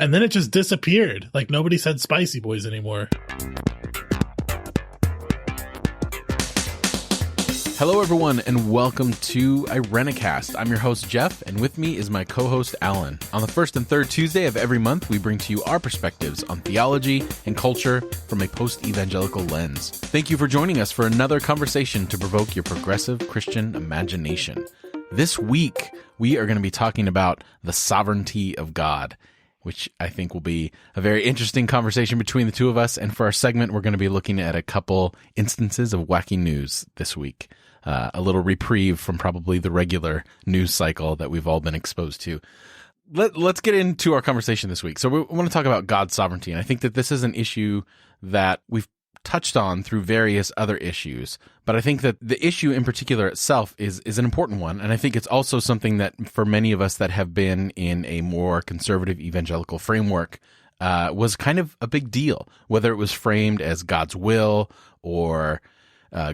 And then it just disappeared. Like nobody said Spicy Boys anymore. Hello, everyone, and welcome to IRENCAST. I'm your host, Jeff, and with me is my co-host, Alan. On the first and third Tuesday of every month, we bring to you our perspectives on theology and culture from a post-evangelical lens. Thank you for joining us for another conversation to provoke your progressive Christian imagination. This week, we are going to be talking about the sovereignty of God, which I think will be a very interesting conversation between the two of us. And for our segment, we're going to be looking at a couple instances of wacky news this week. A little reprieve from probably the regular news cycle that we've all been exposed to. Let's get into our conversation this week. So we want to talk about God's sovereignty. And I think that this is an issue that we've touched on through various other issues. But I think that the issue in particular itself is an important one. And I think it's also something that for many of us that have been in a more conservative evangelical framework was kind of a big deal, whether it was framed as God's will or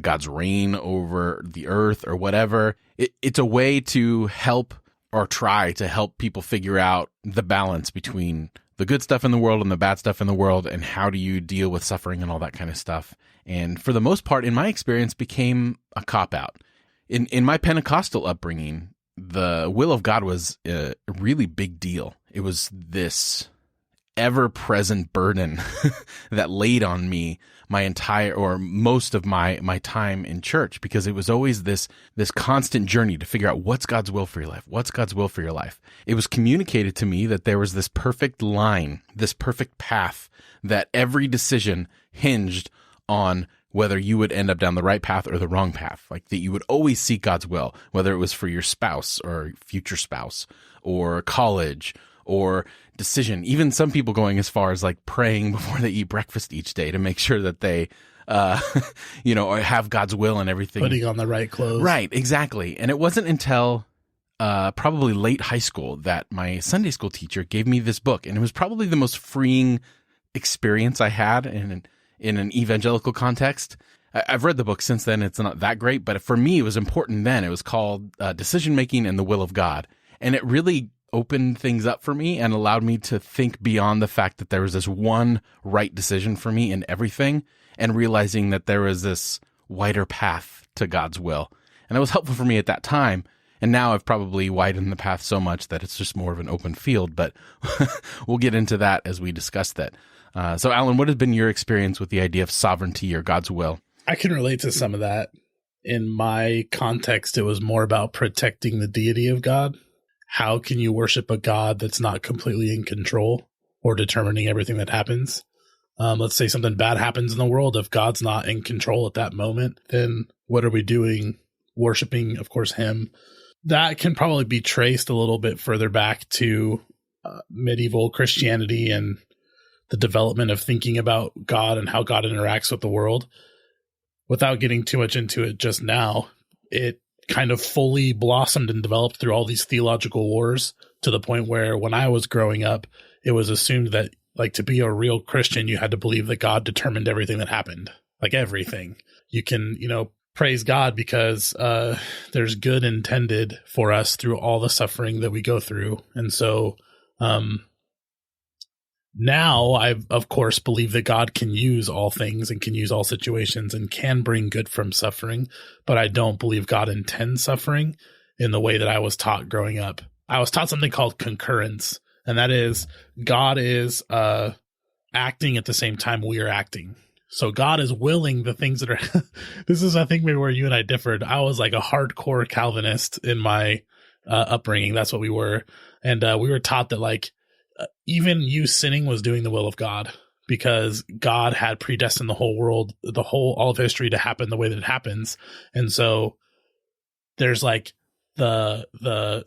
God's reign over the earth or whatever. It's a way to help or try to help people figure out the balance between the good stuff in the world and the bad stuff in the world, and how do you deal with suffering and all that kind of stuff. And for the most part, in my experience, became a cop-out. In my Pentecostal upbringing, the will of God was a really big deal. It was this ever-present burden that laid on me my entire or most of my time in church, because it was always this constant journey to figure out what's God's will for your life. What's God's will for your life? It was communicated to me that there was this perfect line, this perfect path, that every decision hinged on whether you would end up down the right path or the wrong path. Like that you would always seek God's will, whether it was for your spouse or future spouse or college or decision. Even some people going as far as like praying before they eat breakfast each day to make sure that they, or have God's will and everything. Putting on the right clothes. Right, exactly. And it wasn't until probably late high school that my Sunday school teacher gave me this book. And it was probably the most freeing experience I had in an evangelical context. I've read the book since then. It's not that great, but for me, it was important then. It was called Decision Making and the Will of God. And it really opened things up for me and allowed me to think beyond the fact that there was this one right decision for me in everything, and realizing that there was this wider path to God's will. And it was helpful for me at that time. And now I've probably widened the path so much that it's just more of an open field, but we'll get into that as we discuss that. So Alan, what has been your experience with the idea of sovereignty or God's will? I can relate to some of that. In my context, it was more about protecting the deity of God. How can you worship a God that's not completely in control or determining everything that happens? Let's say something bad happens in the world. If God's not in control at that moment, then what are we doing? Worshiping, of course, him. That can probably be traced a little bit further back to medieval Christianity and the development of thinking about God and how God interacts with the world. Without getting too much into it just now, it kind of fully blossomed and developed through all these theological wars, to the point where when I was growing up, it was assumed that like to be a real Christian, you had to believe that God determined everything that happened, like everything. You can, praise God because there's good intended for us through all the suffering that we go through. And so now I, of course, believe that God can use all things and can use all situations and can bring good from suffering, but I don't believe God intends suffering in the way that I was taught growing up. I was taught something called concurrence, and that is God is acting at the same time we are acting. So God is willing the things that are this is, I think, maybe where you and I differed. I was like a hardcore Calvinist in my upbringing. That's what we were. And we were taught that like even you sinning was doing the will of God, because God had predestined the whole world, all of history to happen the way that it happens. And so there's like the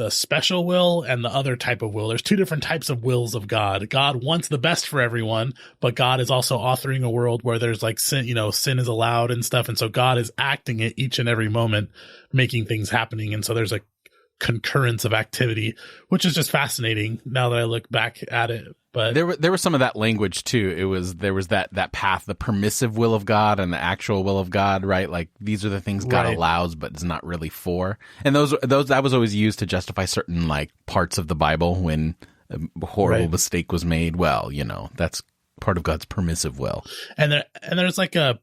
special will and the other type of will. There's two different types of wills of God. God wants the best for everyone, but God is also authoring a world where there's like sin, sin is allowed and stuff. And so God is acting at each and every moment, making things happening. And so there's a concurrence of activity, which is just fascinating now that I look back at it. But there was some of that language too. There was that path, the permissive will of God and the actual will of God, right? Like these are the things God allows, but is not really for. And those that was always used to justify certain like parts of the Bible when a horrible mistake was made. Well, that's part of God's permissive will. And there's like there's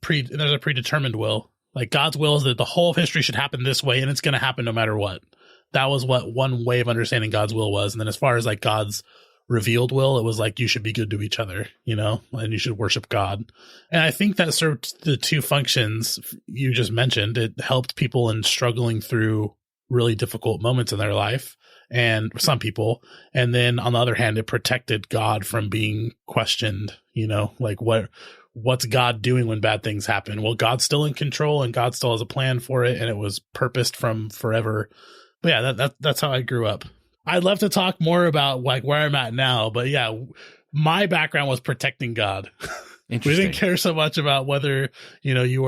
a predetermined will. Like God's will is that the whole of history should happen this way, and it's going to happen no matter what. That was what one way of understanding God's will was. And then as far as like God's revealed will, it was like you should be good to each other, and you should worship God. And I think that served the two functions you just mentioned. It helped people in struggling through really difficult moments in their life, and some people. And then on the other hand, it protected God from being questioned, like what's God doing when bad things happen? Well, God's still in control and God still has a plan for it, and it was purposed from forever. But yeah, that's how I grew up. I'd love to talk more about like where I'm at now, but yeah, my background was protecting God. We didn't care so much about whether, you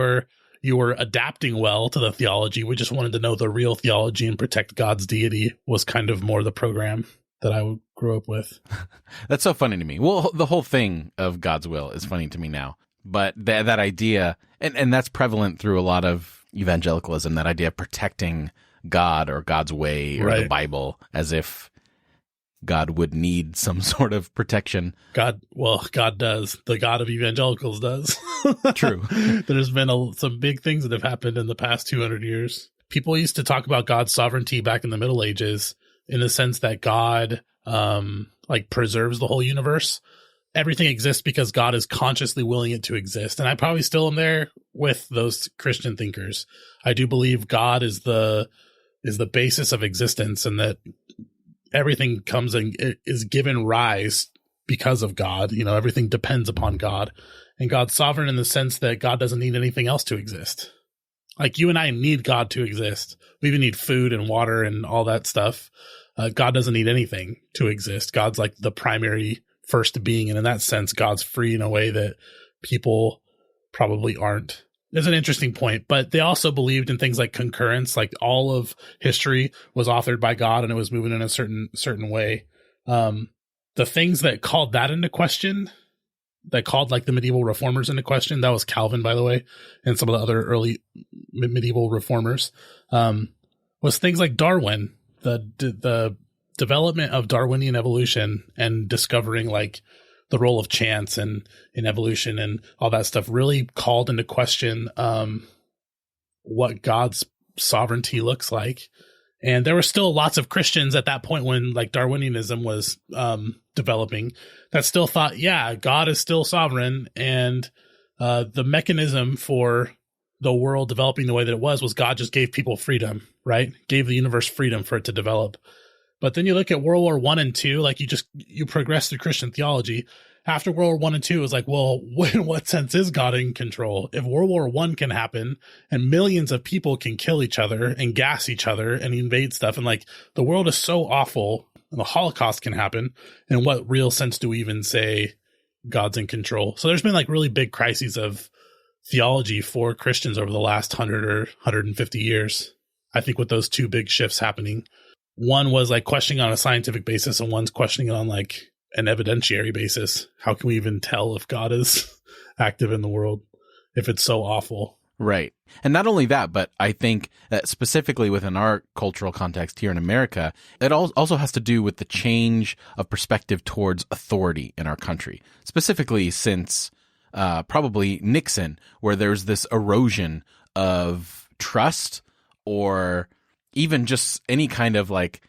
were adapting well to the theology. We just wanted to know the real theology and protect God's deity was kind of more the program that I grew up with. That's so funny to me. Well, the whole thing of God's will is funny to me now, but that idea, and that's prevalent through a lot of evangelicalism, that idea of protecting God or God's way or the Bible, as if God would need some sort of protection. God does. The God of evangelicals does. True. There's been some big things that have happened in the past 200 years. People used to talk about God's sovereignty back in the Middle Ages in the sense that God preserves the whole universe. Everything exists because God is consciously willing it to exist. And I probably still am there with those Christian thinkers. I do believe God is the basis of existence, and that everything comes and is given rise because of God. Everything depends upon God, and God's sovereign in the sense that God doesn't need anything else to exist. Like you and I need God to exist. We even need food and water and all that stuff. God doesn't need anything to exist. God's like the primary first being. And in that sense, God's free in a way that people probably aren't. It's an interesting point, but they also believed in things like concurrence, like all of history was authored by God and it was moving in a certain way. The things that called that into question, that called like the medieval reformers into question, that was Calvin, by the way, and some of the other early medieval reformers, was things like Darwin, the development of Darwinian evolution and discovering like the role of chance and in evolution and all that stuff really called into question what God's sovereignty looks like. And there were still lots of Christians at that point when like Darwinianism was developing that still thought, yeah, God is still sovereign. And the mechanism for the world developing the way that it was God just gave people freedom, right? Gave the universe freedom for it to develop. But then you look at World War I and II, like you progress through Christian theology. After World War I and II, it was like, well, in what sense is God in control? If World War I can happen and millions of people can kill each other and gas each other and invade stuff, and like the world is so awful and the Holocaust can happen, in what real sense do we even say God's in control? So there's been like really big crises of theology for Christians over the last 100 or 150 years. I think with those two big shifts happening. One was like questioning on a scientific basis, and one's questioning on like an evidentiary basis. How can we even tell if God is active in the world if it's so awful? Right. And not only that, but I think that specifically within our cultural context here in America, it also has to do with the change of perspective towards authority in our country, specifically since probably Nixon, where there's this erosion of trust or even just any kind of like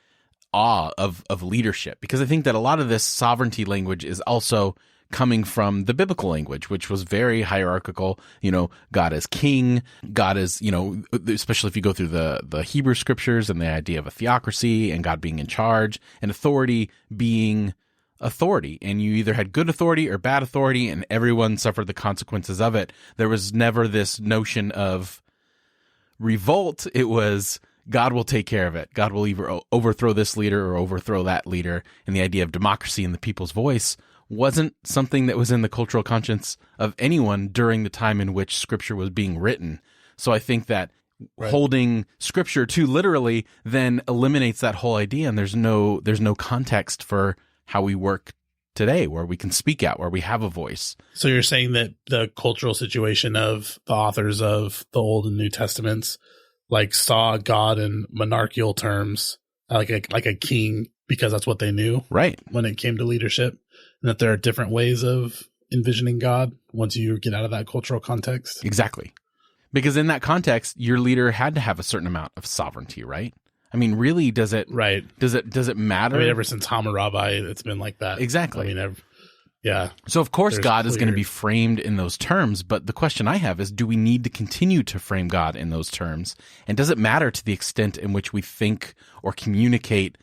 awe of leadership, because I think that a lot of this sovereignty language is also coming from the biblical language, which was very hierarchical. God is king, God is, especially if you go through the Hebrew scriptures and the idea of a theocracy and God being in charge and authority being authority. And you either had good authority or bad authority, and everyone suffered the consequences of it. There was never this notion of revolt. It was God will take care of it. God will either overthrow this leader or overthrow that leader. And the idea of democracy and the people's voice wasn't something that was in the cultural conscience of anyone during the time in which scripture was being written. So I think that holding scripture too literally then eliminates that whole idea. And there's no context for how we work today, where we can speak out, where we have a voice. So you're saying that the cultural situation of the authors of the Old and New Testaments like saw God in monarchical terms, like a king because that's what they knew Right. when it came to leadership, and that there are different ways of envisioning God once you get out of that cultural context. Exactly. Because in that context, your leader had to have a certain amount of sovereignty, right? I mean, really, does it matter? I mean, ever since Hammurabi, it's been like that. Exactly. I mean, yeah. So of course God is going to be framed in those terms, but the question I have is, do we need to continue to frame God in those terms? And does it matter to the extent in which we think or communicate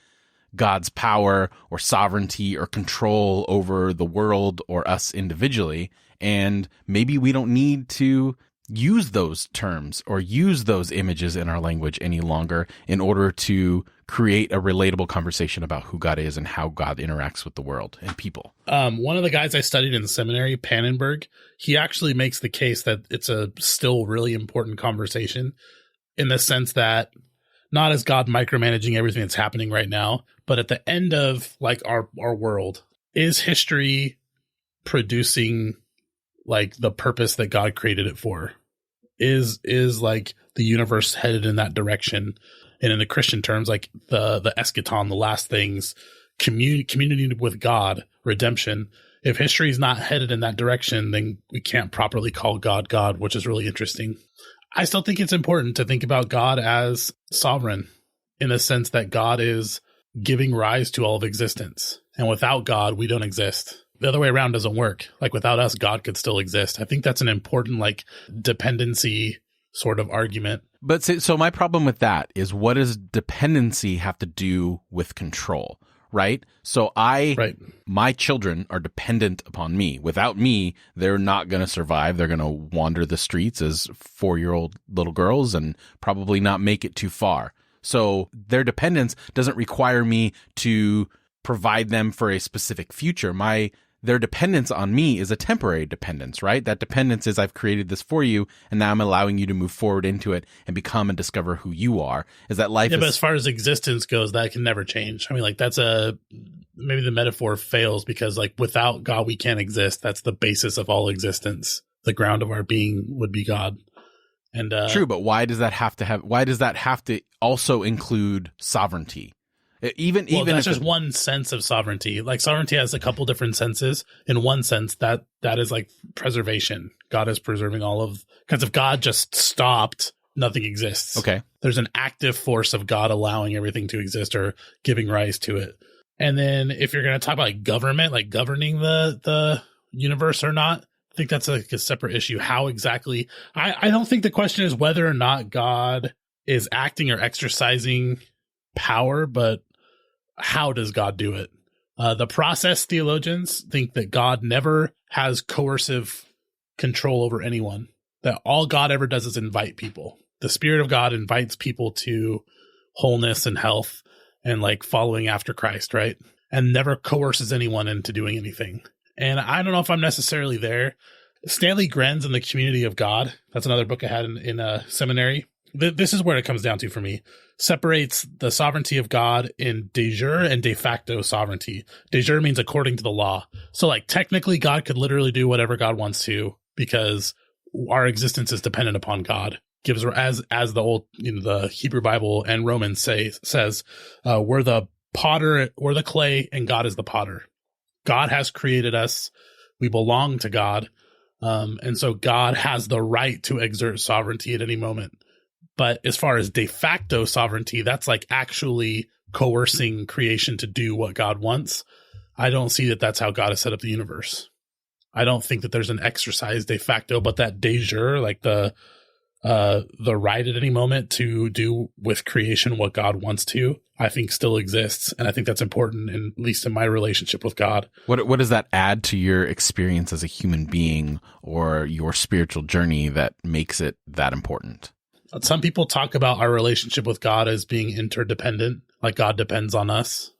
God's power or sovereignty or control over the world or us individually? And maybe we don't need to use those terms or use those images in our language any longer in order to create a relatable conversation about who God is and how God interacts with the world and people. One of the guys I studied in the seminary, Pannenberg, he actually makes the case that it's a still really important conversation in the sense that not as God micromanaging everything that's happening right now, but at the end of like our world, is history producing like the purpose that God created it for? Is like the universe headed in that direction? And in the Christian terms, like the eschaton, the last things, community with God, redemption. If history is not headed in that direction, then we can't properly call God God, which is really interesting. I still think it's important to think about God as sovereign in the sense that God is giving rise to all of existence. And without God, we don't exist. The other way around doesn't work. Like without us, God could still exist. I think that's an important like dependency sort of argument. But so my problem with that is, what does dependency have to do with control, right? So my children are dependent upon me. Without me, they're not going to survive. They're going to wander the streets as 4-year-old little girls and probably not make it too far. So their dependence doesn't require me to provide them for a specific future. Their dependence on me is a temporary dependence, right? That dependence is, I've created this for you, and now I'm allowing you to move forward into it and become and discover who you are. Is that life? Yeah, but as far as existence goes, that can never change. I mean, like maybe the metaphor fails because like without God, we can't exist. That's the basis of all existence. The ground of our being would be God. And true, but why does that have to also include sovereignty? Even that's just one sense of sovereignty. Like sovereignty has a couple different senses. In one sense, that is like preservation. God is preserving all of, because if God just stopped, nothing exists. Okay. There's an active force of God allowing everything to exist or giving rise to it. And then if you're going to talk about like government, like governing the universe or not, I think that's like a separate issue. How exactly? I don't think the question is whether or not God is acting or exercising power, but how does God do it? The process theologians think that God never has coercive control over anyone, that all God ever does is invite people. The Spirit of God invites people to wholeness and health and like following after Christ, right? And never coerces anyone into doing anything. And I don't know if I'm necessarily there. Stanley Grenz in The Community of God, that's another book I had in a seminary. This is where it comes down to for me. Separates the sovereignty of God in de jure and de facto sovereignty. De jure means according to the law. So like technically God could literally do whatever God wants to because our existence is dependent upon God. Gives as the old, the Hebrew Bible and Romans says, we're the potter, we're the clay and God is the potter. God has created us. We belong to God. And so God has the right to exert sovereignty at any moment. But as far as de facto sovereignty, that's like actually coercing creation to do what God wants. I don't see that that's how God has set up the universe. I don't think that there's an exercise de facto, but that de jure, like the right at any moment to do with creation what God wants to, I think still exists. And I think that's important, at least in my relationship with God. What does that add to your experience as a human being or your spiritual journey that makes it that important? Some people talk about our relationship with God as being interdependent, like God depends on us.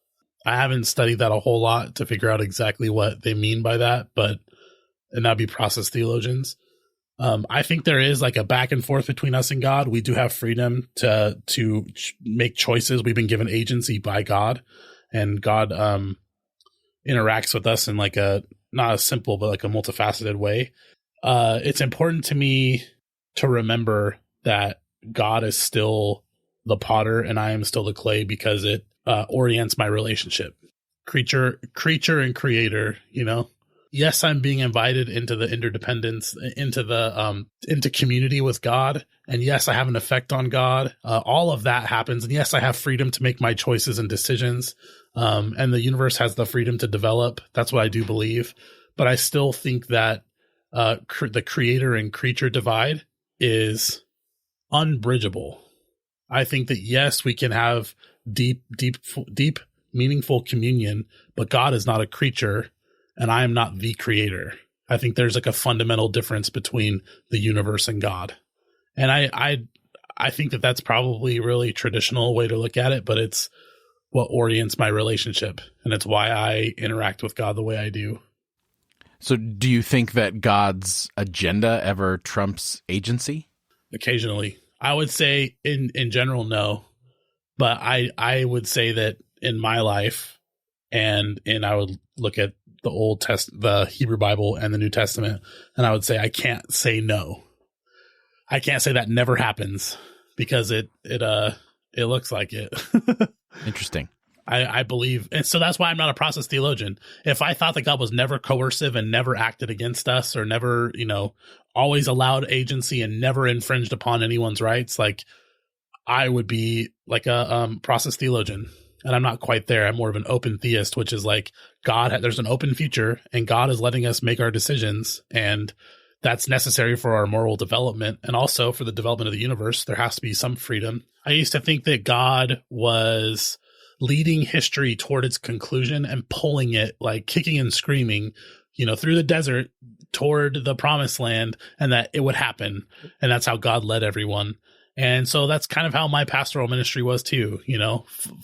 I haven't studied that a whole lot to figure out exactly what they mean by that, and that'd be process theologians. I think there is like a back and forth between us and God. We do have freedom to make choices. We've been given agency by God, and God interacts with us in like not a simple, but like a multifaceted way. It's important to me to remember that God is still the potter and I am still the clay because it orients my relationship. Creature and creator, Yes, I'm being invited into the interdependence, into community with God. And yes, I have an effect on God. All of that happens. And yes, I have freedom to make my choices and decisions. And the universe has the freedom to develop. That's what I do believe. But I still think that the creator and creature divide is unbridgeable. I think that yes, we can have deep, meaningful communion, but God is not a creature and I am not the creator. I think there's like a fundamental difference between the universe and God. And I think that that's probably a really traditional way to look at it, but it's what orients my relationship. And it's why I interact with God the way I do. So do you think that God's agenda ever trumps agency? Occasionally. I would say in general, no. But I would say that in my life, and I would look at the Hebrew Bible and the New Testament, and I would say I can't say no. I can't say that never happens because it looks like it. Interesting. I believe, and so that's why I'm not a process theologian. If I thought that God was never coercive and never acted against us or never, always allowed agency and never infringed upon anyone's rights, like I would be like a process theologian. And I'm not quite there. I'm more of an open theist, which is like there's an open future and God is letting us make our decisions. And that's necessary for our moral development. And also for the development of the universe, there has to be some freedom. I used to think that God was leading history toward its conclusion and pulling it, like kicking and screaming, through the desert toward the promised land, and that it would happen. And that's how God led everyone. And so that's kind of how my pastoral ministry was too.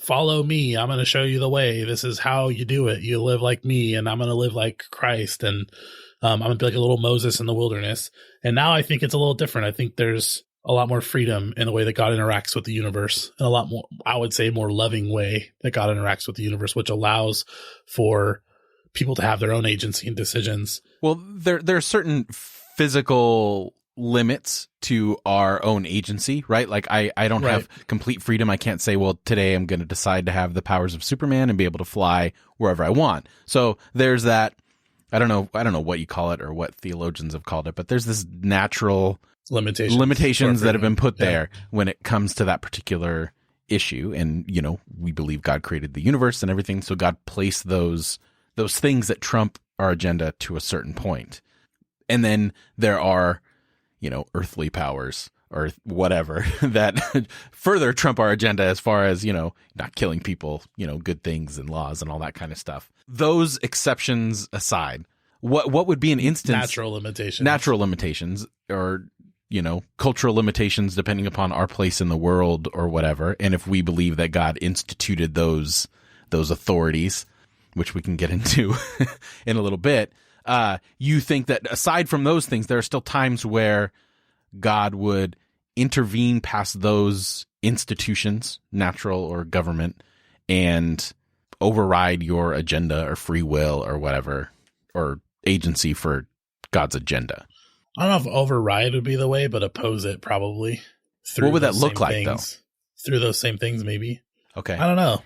Follow me. I'm going to show you the way. This is how you do it. You live like me and I'm going to live like Christ. And I'm going to be like a little Moses in the wilderness. And now I think it's a little different. I think there's a lot more freedom in the way that God interacts with the universe, and a lot more, I would say, more loving way that God interacts with the universe, which allows for people to have their own agency and decisions. Well, there are certain physical limits to our own agency, right? Like I don't have complete freedom. I can't say, well, today I'm going to decide to have the powers of Superman and be able to fly wherever I want. So there's that, I don't know what you call it or what theologians have called it, but there's this natural limitations that have been put there when it comes to that particular issue. And, we believe God created the universe and everything. So God placed those things that trump our agenda to a certain point. And then there are, earthly powers or whatever that further trump our agenda as far as, not killing people, good things and laws and all that kind of stuff. Those exceptions aside, what would be an instance? Natural limitations or, cultural limitations depending upon our place in the world or whatever. And if we believe that God instituted those authorities, which we can get into in a little bit, you think that aside from those things, there are still times where God would intervene past those institutions, natural or government, and override your agenda or free will or whatever, or agency for God's agenda. I don't know if override would be the way, but oppose it probably. What would that look like, though? Through those same things, maybe. Okay. I don't know.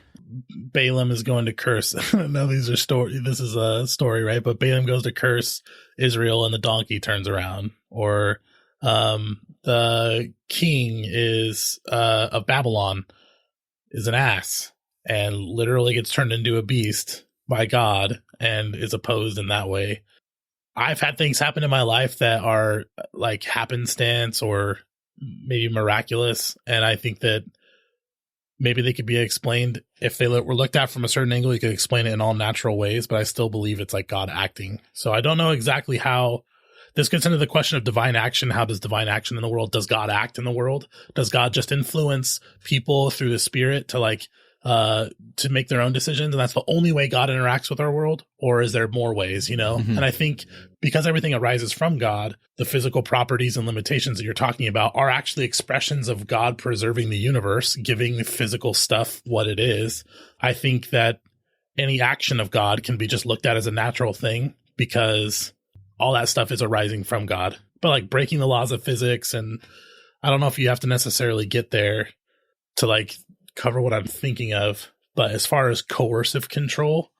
Balaam is going to curse. No, these are story. This is a story, right? But Balaam goes to curse Israel, and the donkey turns around. Or the king of Babylon is an ass and literally gets turned into a beast by God and is opposed in that way. I've had things happen in my life that are like happenstance or maybe miraculous, and I think that maybe they could be explained if they were looked at from a certain angle. You could explain it in all natural ways, but I still believe it's like God acting. So I don't know exactly how this gets into the question of divine action. How does divine action in the world? Does God act in the world? Does God just influence people through the Spirit to make their own decisions? And that's the only way God interacts with our world? Or is there more ways, Mm-hmm. And I think because everything arises from God, the physical properties and limitations that you're talking about are actually expressions of God preserving the universe, giving the physical stuff what it is. I think that any action of God can be just looked at as a natural thing because all that stuff is arising from God. But like breaking the laws of physics, and I don't know if you have to necessarily get there to like cover what I'm thinking of. But as far as coercive control,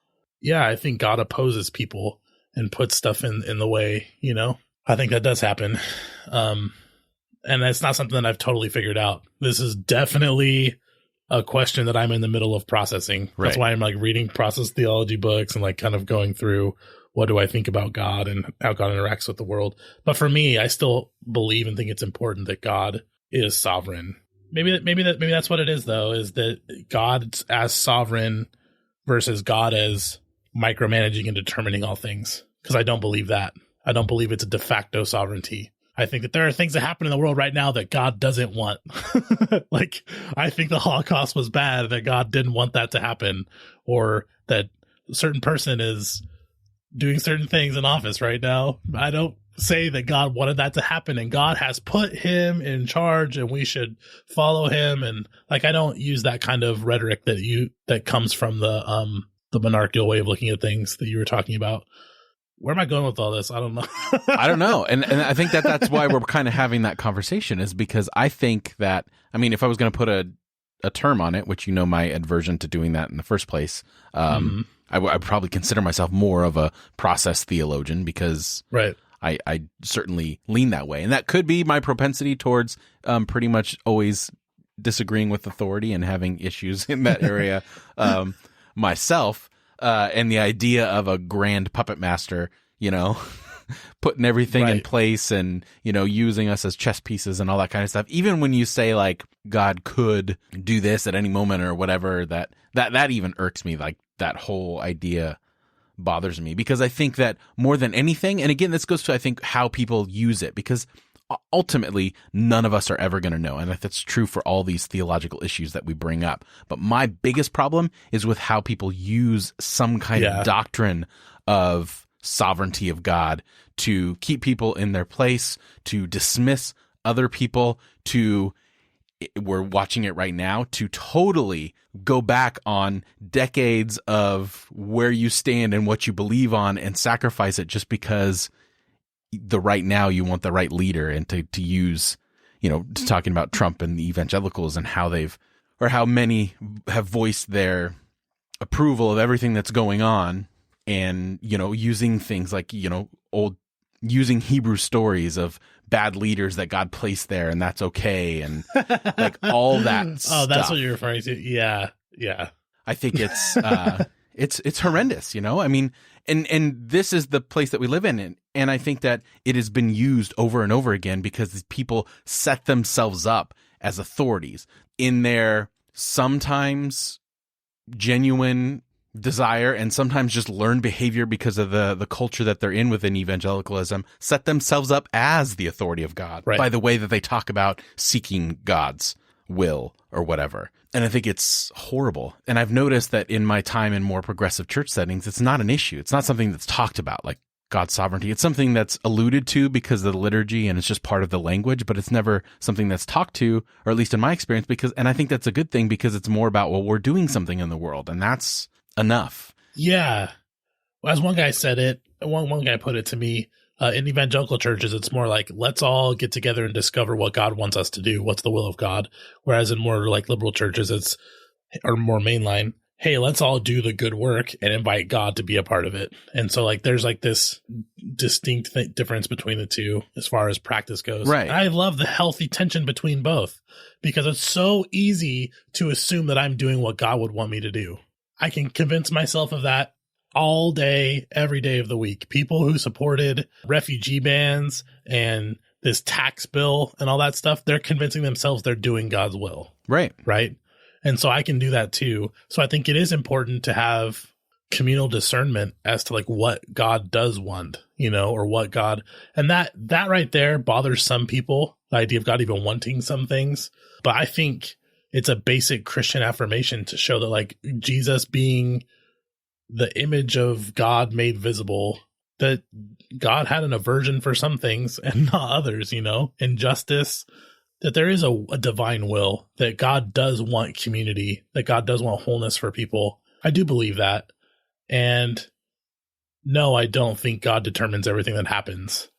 yeah, I think God opposes people and puts stuff in the way, you know? I think that does happen. And that's not something that I've totally figured out. This is definitely a question that I'm in the middle of processing. Right. That's why I'm like reading process theology books and like kind of going through what do I think about God and how God interacts with the world. But for me, I still believe and think it's important that God is sovereign. Maybe that's what it is though, is that God as sovereign versus God as micromanaging and determining all things. Because I don't believe that. I don't believe it's a de facto sovereignty. I think that there are things that happen in the world right now that God doesn't want. Like, I think the Holocaust was bad, that God didn't want that to happen, or that a certain person is doing certain things in office right now. I don't say that God wanted that to happen, and God has put him in charge and we should follow him. And like, I don't use that kind of rhetoric that comes from the monarchical way of looking at things that you were talking about. Where am I going with all this? I don't know. I don't know. And I think that's why we're kind of having that conversation, is because I think that, I mean, if I was going to put a term on it, which, you know, my aversion to doing that in the first place, I'd probably consider myself more of a process theologian, because right. I certainly lean that way. And that could be my propensity towards pretty much always disagreeing with authority and having issues in that area myself. And the idea of a grand puppet master, you know, putting everything in place and, you know, using us as chess pieces and all that kind of stuff. Even when you say like God could do this at any moment or whatever, that even irks me. Like, that whole idea bothers me, because I think that more than anything, and again, this goes to, I think, how people use it, because ultimately none of us are ever going to know. And that's true for all these theological issues that we bring up. But my biggest problem is with how people use some kind of doctrine of sovereignty of God to keep people in their place, to dismiss other people, we're watching it right now, to totally go back on decades of where you stand and what you believe on and sacrifice it just because right now you want the right leader, and to use, you know, talking about Trump and the evangelicals and how many have voiced their approval of everything that's going on, and, you know, using things like, you know, using Hebrew stories of bad leaders that God placed there, and that's okay, and like all that stuff. Oh, that's what you're referring to. Yeah. I think it's horrendous, you know? I mean, and this is the place that we live in, and I think that it has been used over and over again because people set themselves up as authorities in their sometimes genuine desire and sometimes just learned behavior because of the culture that they're in within evangelicalism, set themselves up as the authority of God by the way that they talk about seeking God's will or whatever. And I think it's horrible. And I've noticed that in my time in more progressive church settings, it's not an issue. It's not something that's talked about, like God's sovereignty. It's something that's alluded to because of the liturgy and it's just part of the language, but it's never something that's talked to, or at least in my experience, and I think that's a good thing, because it's more about, well, we're doing something in the world, and that's enough. Yeah. Well, as one guy said it, one guy put it to me, in evangelical churches, it's more like, let's all get together and discover what God wants us to do. What's the will of God? Whereas in more like liberal churches, or more mainline, hey, let's all do the good work and invite God to be a part of it. And so like, there's like this distinct difference between the two as far as practice goes. Right. And I love the healthy tension between both, because it's so easy to assume that I'm doing what God would want me to do. I can convince myself of that all day, every day of the week. People who supported refugee bans and this tax bill and all that stuff, they're convincing themselves they're doing God's will. Right. Right. And so I can do that too. So I think it is important to have communal discernment as to like what God does want, you know, or what God, and that right there bothers some people, the idea of God even wanting some things. But I think it's a basic Christian affirmation to show that like Jesus being the image of God made visible, that God had an aversion for some things and not others, you know, injustice, that there is a divine will, that God does want community, that God does want wholeness for people. I do believe that. And no, I don't think God determines everything that happens,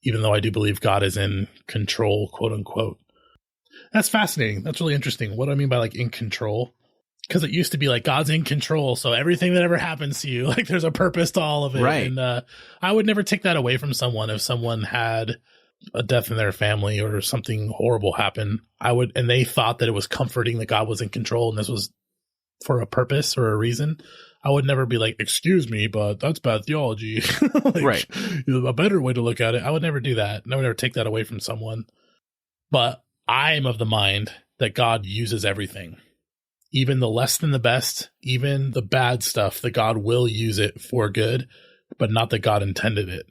even though I do believe God is in control, quote unquote. That's fascinating. That's really interesting. What do I mean by like in control? Because it used to be like God's in control, so everything that ever happens to you, like there's a purpose to all of it. Right. And I would never take that away from someone if someone had a death in their family or something horrible happen. And they thought that it was comforting that God was in control and this was for a purpose or a reason. I would never be like, excuse me, but that's bad theology. Like, right. A better way to look at it. I would never do that. I would never take that away from someone. But I am of the mind that God uses everything. Even the less than the best, even the bad stuff, that God will use it for good, but not that God intended it,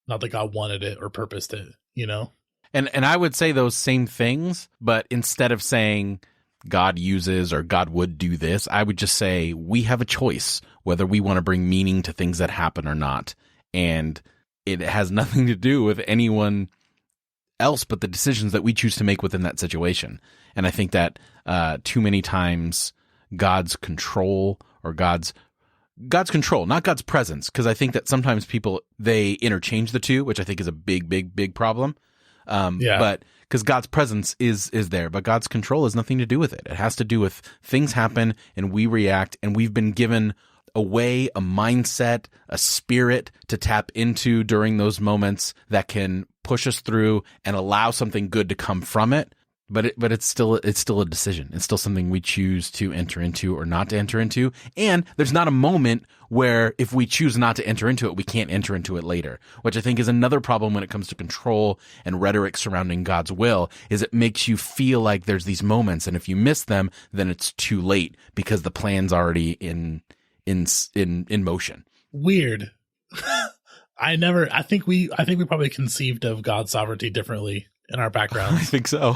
not that God wanted it or purposed it, you know? And I would say those same things, but instead of saying God uses or God would do this, I would just say we have a choice whether we want to bring meaning to things that happen or not. And it has nothing to do with anyone else but the decisions that we choose to make within that situation. And I think that too many times God's control or God's control, not God's presence, because I think that sometimes people, they interchange the two, which I think is a big problem. But because God's presence is there, but God's control has nothing to do with it. It has to do with things happen and we react, and we've been given a way, a mindset, a spirit to tap into during those moments that can push us through and allow something good to come from it. But it's still a decision. It's still something we choose to enter into or not to enter into. And there's not a moment where if we choose not to enter into it, we can't enter into it later, which I think is another problem when it comes to control and rhetoric surrounding God's will, is it makes you feel like there's these moments, and if you miss them, then it's too late because the plan's already in motion. Weird. I think we probably conceived of God's sovereignty differently in our backgrounds. I think so.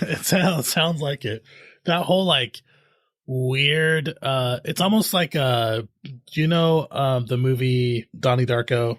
It sounds like it. That whole like weird, it's almost like the movie Donnie Darko,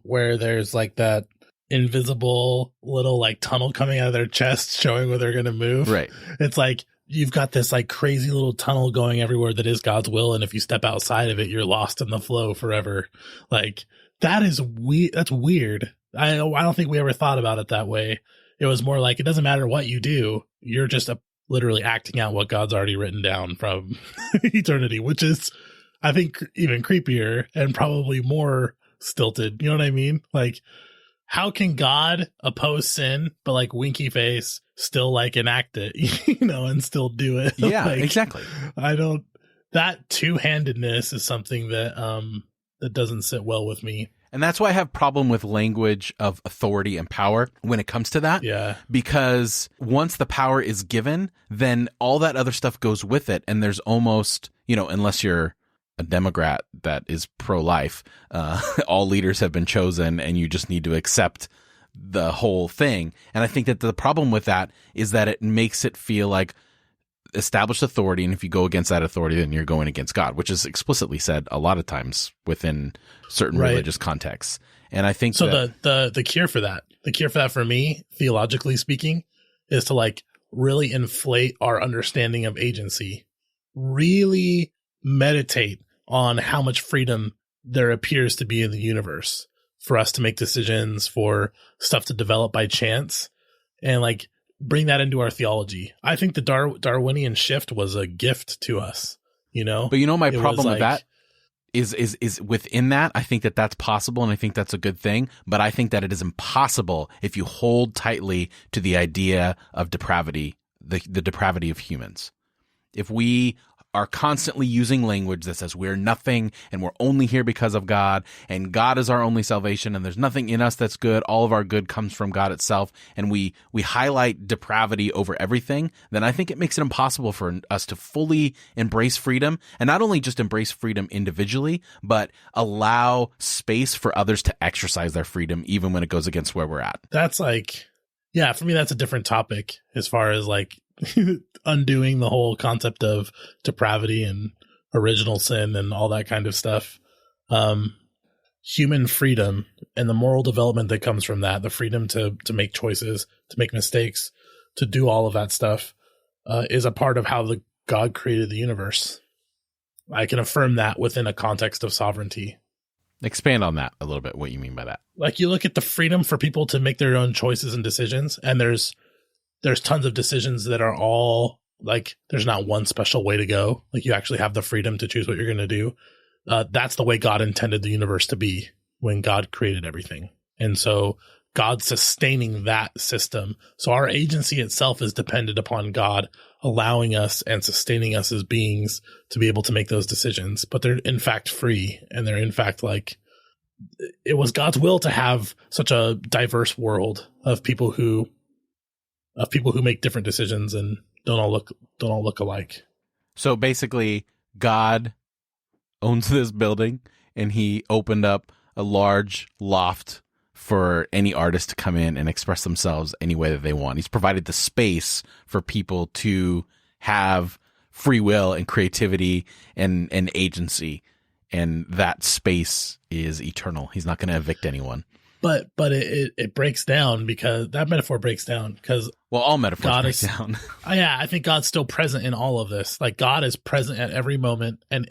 where there's like that invisible little like tunnel coming out of their chest showing where they're going to move. Right. It's like you've got this like crazy little tunnel going everywhere that is God's will, and if you step outside of it, you're lost in the flow forever. Like that is weird. That's weird. I don't think we ever thought about it that way. It was more like, it doesn't matter what you do. You're just literally acting out what God's already written down from eternity, which is, I think, even creepier and probably more stilted. You know what I mean? Like, how can God oppose sin, but like winky face still like enact it, and still do it? Yeah, like, exactly. That two-handedness is something that, that doesn't sit well with me. And that's why I have problem with language of authority and power when it comes to that. Yeah. Because once the power is given, then all that other stuff goes with it. And there's almost, unless you're a Democrat that is pro-life, all leaders have been chosen and you just need to accept the whole thing. And I think that the problem with that is that it makes it feel like established authority, and if you go against that authority, then you're going against God, which is explicitly said a lot of times within certain religious contexts. And I think so. The cure for that for me, theologically speaking, is to like really inflate our understanding of agency, really meditate on how much freedom there appears to be in the universe for us to make decisions, for stuff to develop by chance, and like bring that into our theology. I think the Darwinian shift was a gift to us, But my problem with that is within that. I think that that's possible, and I think that's a good thing. But I think that it is impossible if you hold tightly to the idea of depravity, the depravity of humans. If we are constantly using language that says we're nothing and we're only here because of God, and God is our only salvation, and there's nothing in us that's good, all of our good comes from God itself, and we highlight depravity over everything, then I think it makes it impossible for us to fully embrace freedom, and not only just embrace freedom individually, but allow space for others to exercise their freedom even when it goes against where we're at. That's like, yeah, for me, that's a different topic as far as like undoing the whole concept of depravity and original sin and all that kind of stuff. Human freedom and the moral development that comes from that, the freedom to make choices, to make mistakes, to do all of that stuff, is a part of how God created the universe. I can affirm that within a context of sovereignty. Expand on that a little bit, what you mean by that. Like, you look at the freedom for people to make their own choices and decisions, and there's there's tons of decisions that are all like, there's not one special way to go. Like, you actually have the freedom to choose what you're going to do. That's the way God intended the universe to be when God created everything. And so God sustaining that system. So our agency itself is dependent upon God allowing us and sustaining us as beings to be able to make those decisions. But they're in fact free, and they're in fact like, it was God's will to have such a diverse world of people who make different decisions and don't all look alike. So basically, God owns this building, and he opened up a large loft for any artist to come in and express themselves any way that they want. He's provided the space for people to have free will and creativity and agency, and that space is eternal. He's not going to evict anyone. But it breaks down, because that metaphor breaks down because, well, all metaphors break down. Yeah, I think God's still present in all of this. Like, God is present at every moment, and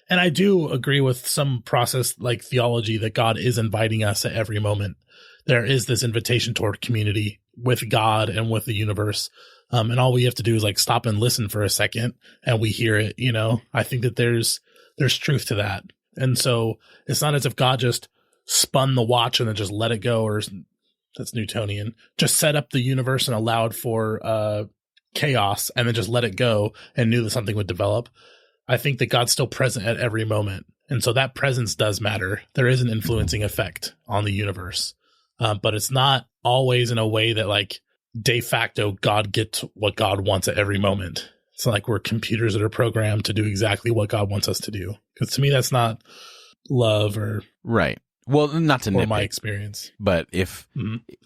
I do agree with some process like theology that God is inviting us at every moment. There is this invitation toward community with God and with the universe, and all we have to do is like stop and listen for a second, and we hear it. You know, I think that there's truth to that, and so it's not as if God just spun the watch and then just let it go, or that's Newtonian, just set up the universe and allowed for chaos and then just let it go and knew that something would develop. I think that God's still present at every moment. And so that presence does matter. There is an influencing effect on the universe. But it's not always in a way that like de facto God gets what God wants at every moment. It's not like we're computers that are programmed to do exactly what God wants us to do. Because to me, that's not love or... Right. Well, not to nitpick, my experience, but if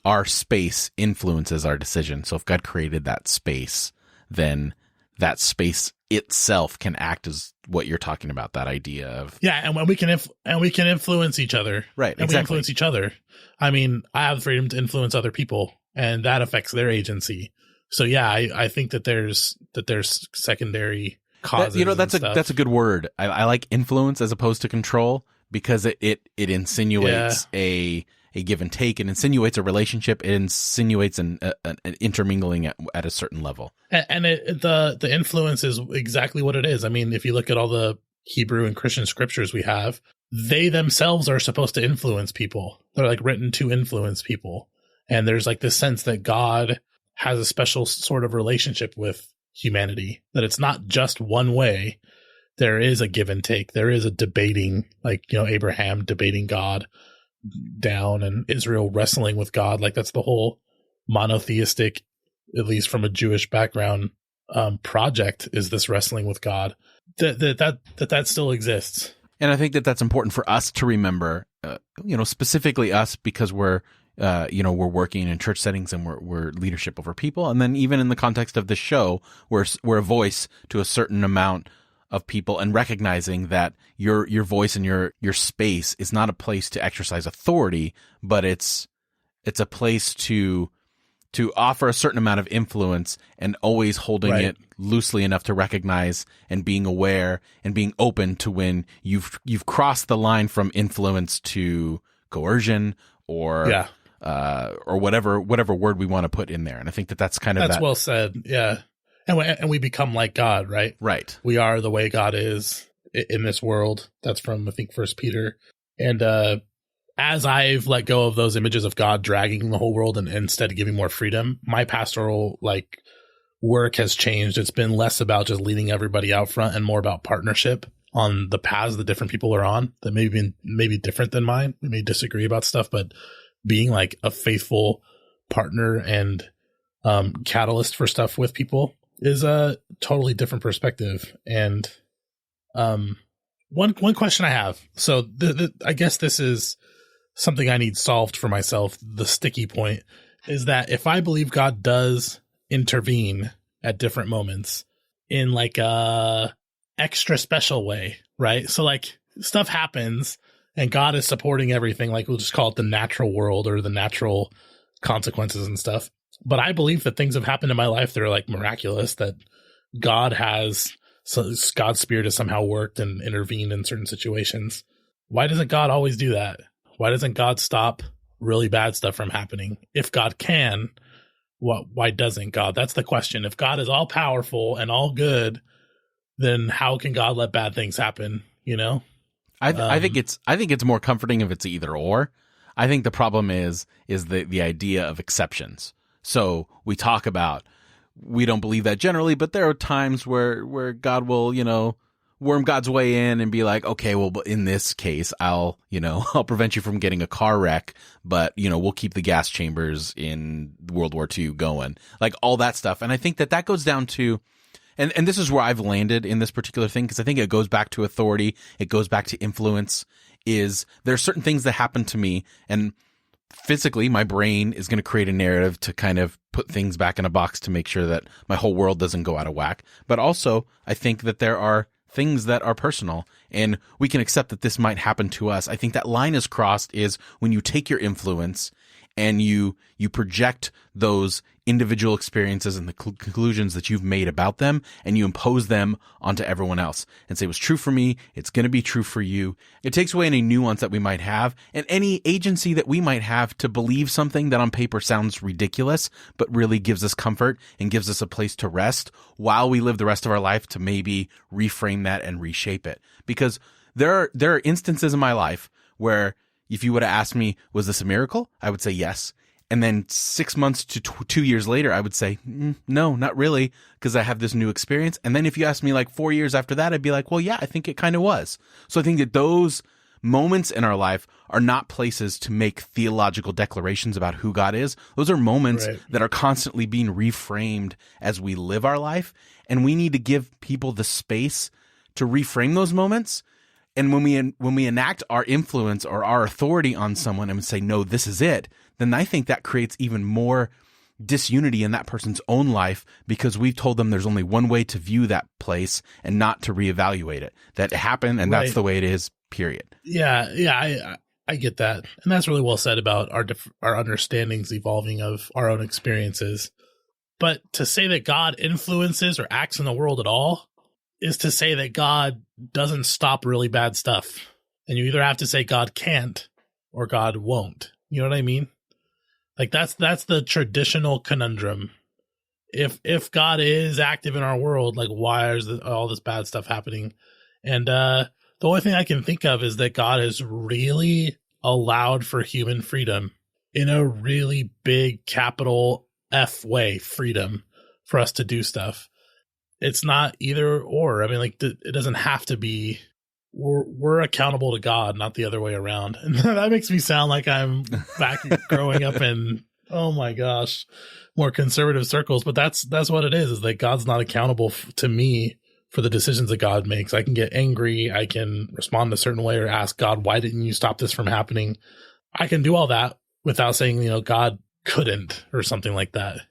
our space influences our decision, so if God created that space, then that space itself can act as what you're talking about, that idea of and when we can influence each other, right? And we influence each other. I mean, I have the freedom to influence other people, and that affects their agency. So yeah, I think that there's secondary causes. That's a good word. I like influence as opposed to control, because it insinuates a give and take. It insinuates a relationship. It insinuates an intermingling at a certain level. And the influence is exactly what it is. I mean, if you look at all the Hebrew and Christian scriptures we have, they themselves are supposed to influence people. They're like written to influence people. And there's like this sense that God has a special sort of relationship with humanity, that it's not just one way. There is a give and take. There is a debating, like, you know, Abraham debating God down and Israel wrestling with God. Like, that's the whole monotheistic, at least from a Jewish background, project, is this wrestling with God. That still exists. And I think that that's important for us to remember, specifically us, because we're working in church settings and we're leadership over people. And then even in the context of this show, we're a voice to a certain amount of people, and recognizing that your voice and your space is not a place to exercise authority, but it's a place to offer a certain amount of influence, and always holding it loosely enough to recognize and being aware and being open to when you've crossed the line from influence to coercion or whatever word we want to put in there. And I think that's kind of that's well said. Yeah. And we become like God, right? Right. We are the way God is in this world. That's from, I think, 1 Peter. And as I've let go of those images of God dragging the whole world and instead giving more freedom, my pastoral work has changed. It's been less about just leading everybody out front and more about partnership on the paths that different people are on that maybe different than mine. We may disagree about stuff, but being like a faithful partner and catalyst for stuff with people is a totally different perspective. And one question I have, so I guess this is something I need solved for myself. The sticky point is that if I believe God does intervene at different moments in like a extra special way, right? So like stuff happens and God is supporting everything. Like, we'll just call it the natural world or the natural consequences and stuff. But I believe that things have happened in my life that are like miraculous, that God's spirit has somehow worked and intervened in certain situations. Why doesn't God always do that? Why doesn't God stop really bad stuff from happening? If God can, why doesn't God? That's the question. If God is all powerful and all good, then how can God let bad things happen? You know, I think it's more comforting if it's either or. I think the problem is the idea of exceptions. So we talk about, we don't believe that generally, but there are times where God will, worm God's way in and be like, okay, well, in this case, I'll prevent you from getting a car wreck, but, we'll keep the gas chambers in World War II going, like all that stuff. And I think that goes down to, and this is where I've landed in this particular thing, because I think it goes back to authority. It goes back to influence. Is there are certain things that happen to me, and physically my brain is going to create a narrative to kind of put things back in a box to make sure that my whole world doesn't go out of whack. But also I think that there are things that are personal, and we can accept that this might happen to us. I think that line is crossed is when you take your influence and you project those individual experiences and the conclusions that you've made about them, and you impose them onto everyone else and say, it was true for me, it's going to be true for you. It takes away any nuance that we might have and any agency that we might have to believe something that on paper sounds ridiculous, but really gives us comfort and gives us a place to rest while we live the rest of our life to maybe reframe that and reshape it. Because there are instances in my life where if you would have asked me, was this a miracle? I would say yes. And then 6 months to 2 years later, I would say, no, not really, because I have this new experience. And then if you asked me like 4 years after that, I'd be like, well, yeah, I think it kind of was. So I think that those moments in our life are not places to make theological declarations about who God is. Those are moments that are constantly being reframed as we live our life. And we need to give people the space to reframe those moments. And when we enact our influence or our authority on someone and say, no, this is it, then I think that creates even more disunity in that person's own life, because we've told them there's only one way to view that place and not to reevaluate it. That happened, and that's the way it is, period. Yeah, I get that. And that's really well said about our understandings evolving of our own experiences. But to say that God influences or acts in the world at all is to say that God doesn't stop really bad stuff. And you either have to say God can't or God won't. You know what I mean? Like that's the traditional conundrum. If God is active in our world, like why is all this bad stuff happening? And the only thing I can think of is that God has really allowed for human freedom in a really big capital F way, freedom for us to do stuff. It's not either or. I mean, like it doesn't have to be. We're accountable to God, not the other way around. And that makes me sound like I'm back growing up in, oh my gosh, more conservative circles. But that's what it is that God's not accountable to me for the decisions that God makes. I can get angry. I can respond a certain way or ask God, why didn't you stop this from happening? I can do all that without saying, God couldn't or something like that.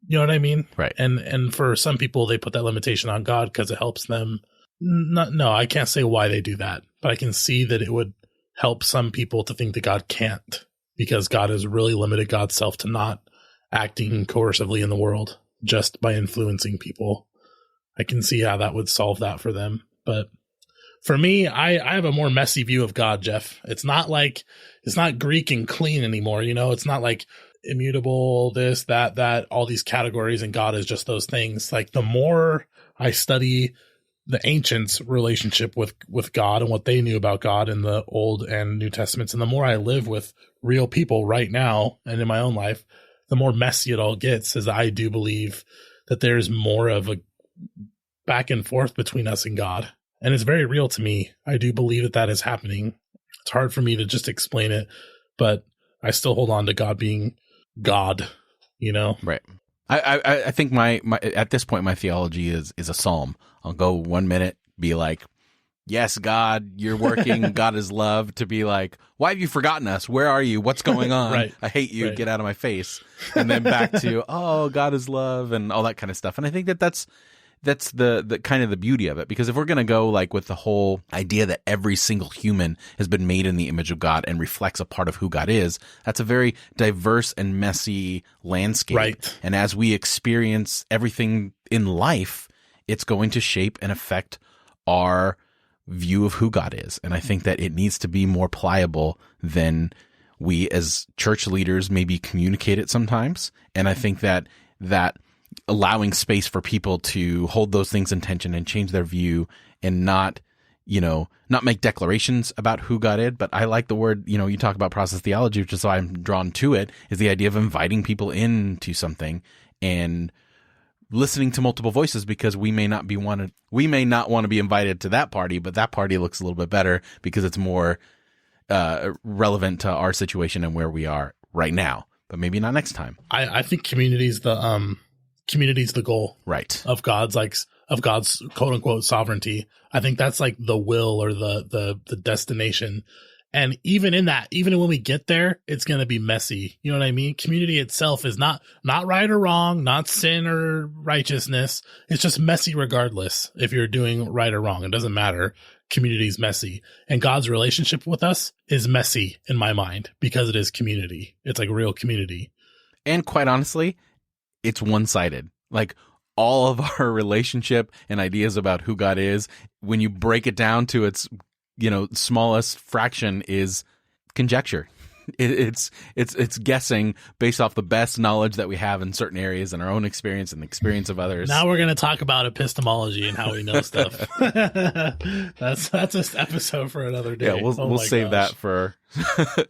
You know what I mean? Right. And for some people, they put that limitation on God because it helps them. No, I can't say why they do that, but I can see that it would help some people to think that God can't, because God has really limited God's self to not acting coercively in the world just by influencing people. I can see how that would solve that for them. But for me, I have a more messy view of God, Jeff. It's not Greek and clean anymore. It's not like immutable, this, that, all these categories, and God is just those things. Like the more I study the ancients' relationship with God and what they knew about God in the Old and New Testaments, and the more I live with real people right now and in my own life, the more messy it all gets, as I do believe that there's more of a back and forth between us and God. And it's very real to me. I do believe that is happening. It's hard for me to just explain it, but I still hold on to God being God, Right. I think my at this point, my theology is a psalm. I'll go 1 minute, be like, yes, God, you're working. God is love, to be like, why have you forgotten us? Where are you? What's going on? Right. I hate you. Right. Get out of my face. And then back to, oh, God is love and all that kind of stuff. And I think that's the kind of the beauty of it, because if we're going to go like with the whole idea that every single human has been made in the image of God and reflects a part of who God is, that's a very diverse and messy landscape. Right. And as we experience everything in life, it's going to shape and affect our view of who God is. And I think that it needs to be more pliable than we as church leaders maybe communicate it sometimes. And I think that allowing space for people to hold those things in tension and change their view and not make declarations about who God is. But I like the word, you talk about process theology, which is why I'm drawn to it, is the idea of inviting people into something and listening to multiple voices, because we may not want to be invited to that party, but that party looks a little bit better because it's more relevant to our situation and where we are right now, but maybe not next time. I think community's the goal, right? Of God's quote unquote sovereignty. I think that's like the will or the destination. And even in that, even when we get there, it's going to be messy. You know what I mean? Community itself is not right or wrong, not sin or righteousness. It's just messy regardless. If you're doing right or wrong, it doesn't matter. Community is messy. And God's relationship with us is messy in my mind because it is community. It's like real community. And quite honestly, it's one-sided. Like all of our relationship and ideas about who God is, when you break it down to its smallest fraction, is conjecture. It's guessing based off the best knowledge that we have in certain areas and our own experience and the experience of others. Now we're going to talk about epistemology and how we know stuff. That's an episode for another day. Yeah, we'll save that for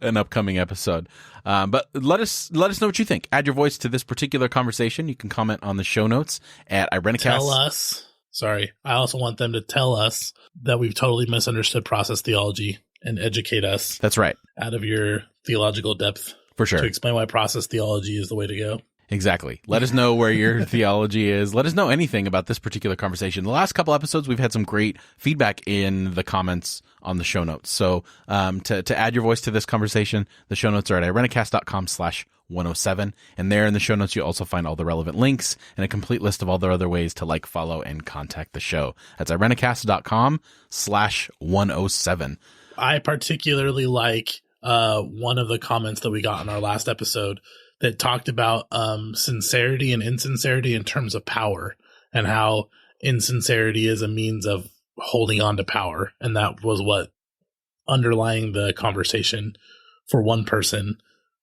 an upcoming episode. But let us know what you think. Add your voice to this particular conversation. You can comment on the show notes at IRENCAST. Tell us. Sorry, I also want them to tell us that we've totally misunderstood process theology and educate us. That's right. Out of your theological depth. For sure. To explain why process theology is the way to go. Exactly. Let us know where your theology is. Let us know anything about this particular conversation. The last couple episodes, we've had some great feedback in the comments on the show notes. So to add your voice to this conversation, the show notes are at IRENCAST.com/107. And there in the show notes, you'll also find all the relevant links and a complete list of all the other ways to like, follow, and contact the show. That's IRENCAST.com/107. I particularly like one of the comments that we got in our last episode that talked about sincerity and insincerity in terms of power, and how insincerity is a means of holding on to power. And that was what underlying the conversation for one person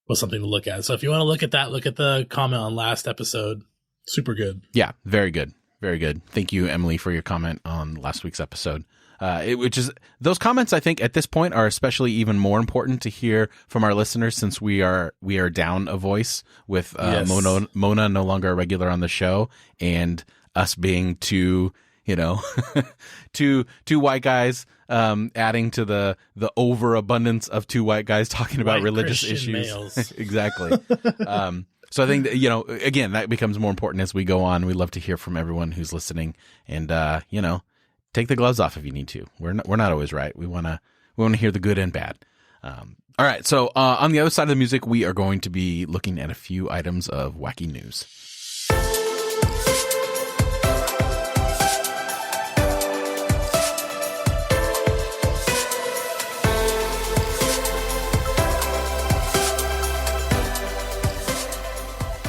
was something to look at. So if you want to look at that, look at the comment on last episode. Super good. Yeah, very good. Very good. Thank you, Emily, for your comment on last week's episode. Those comments, I think, at this point are especially even more important to hear from our listeners, since we are down a voice with yes. Mona no longer a regular on the show, and us being two white guys, adding to the overabundance of two white guys talking about white religious Christian issues. Males. Exactly. So I think that, again, that becomes more important as we go on. We love to hear from everyone who's listening, and take the gloves off if you need to. We're not always right. We want to hear the good and bad. All right. So on the other side of the music, we are going to be looking at a few items of wacky news.